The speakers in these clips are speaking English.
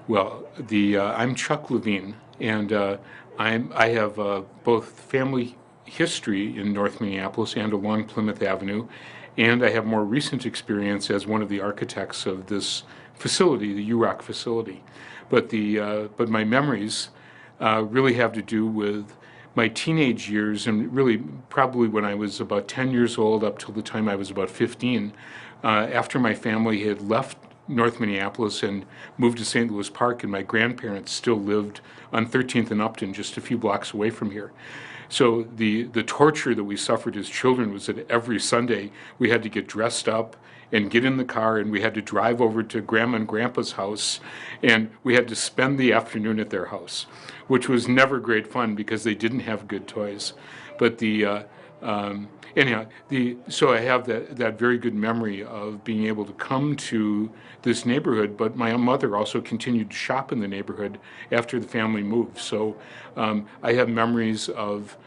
Well, I'm Chuck Levin, and I have both family history in North Minneapolis and along Plymouth Avenue, and I have more recent experience as one of the architects of this facility, the UROC facility. But my memories really have to do with my teenage years, and really probably when I was about 10 years old up till the time I was about 15, after my family had left North Minneapolis and moved to St. Louis Park, and my grandparents still lived on 13th and Upton, just a few blocks away from here. So the torture that we suffered as children was that every Sunday we had to get dressed up and get in the car, and we had to drive over to Grandma and Grandpa's house, and we had to spend the afternoon at their house, which was never great fun because they didn't have good toys. But anyhow, so I have that very good memory of being able to come to this neighborhood, but my mother also continued to shop in the neighborhood after the family moved. So I have memories of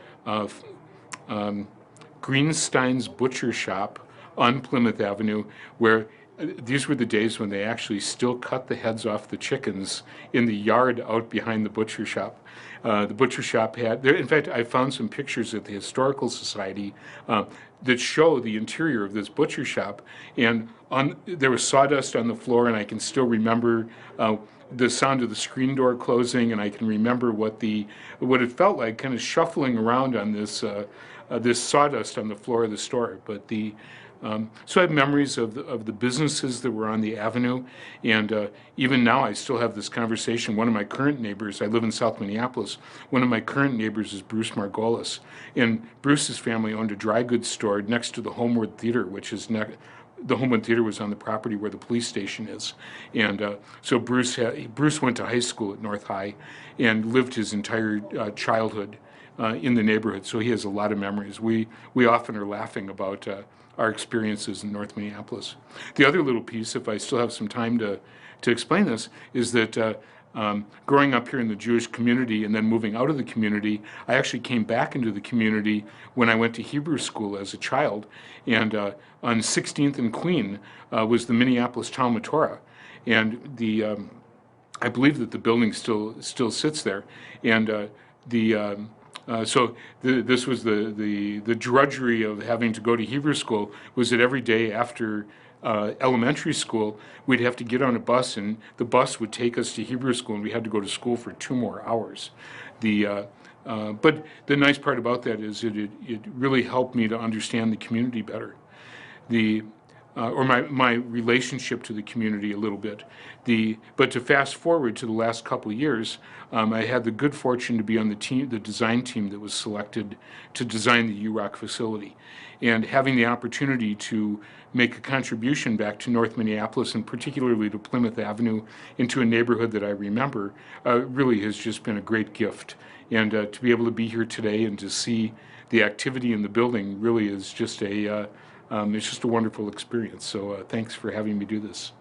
Greenstein's Butcher Shop on Plymouth Avenue, where these were the days when they actually still cut the heads off the chickens in the yard out behind the butcher shop. The butcher shop had, in fact, I found some pictures at the Historical Society that show the interior of this butcher shop, and there was sawdust on the floor, and I can still remember the sound of the screen door closing, and I can remember what it felt like, kind of shuffling around on this sawdust on the floor of the store. So I have memories of the businesses that were on the avenue, and even now I still have this conversation. One of my current neighbors, I live in South Minneapolis, one of my current neighbors is Bruce Margolis, and Bruce's family owned a dry goods store next to the Homeward Theater, which is the Homeward Theater was on the property where the police station is. And so Bruce went to high school at North High and lived his entire childhood in the neighborhood, so he has a lot of memories. We often are laughing about our experiences in North Minneapolis. The other little piece, if I still have some time to explain this, is that growing up here in the Jewish community and then moving out of the community, I actually came back into the community when I went to Hebrew school as a child. And on 16th and Queen was the Minneapolis Talmud Torah, and I believe that the building still sits there, and this was the drudgery of having to go to Hebrew school, was that every day after elementary school, we'd have to get on a bus, and the bus would take us to Hebrew school, and we had to go to school for 2 more hours. But the nice part about that is it really helped me to understand the community better. Or my relationship to the community a little bit. But to fast forward to the last couple of years, I had the good fortune to be on the design team that was selected to design the UROC facility. And having the opportunity to make a contribution back to North Minneapolis, and particularly to Plymouth Avenue, into a neighborhood that I remember, really has just been a great gift. And to be able to be here today and to see the activity in the building really is just it's just a wonderful experience. So thanks for having me do this.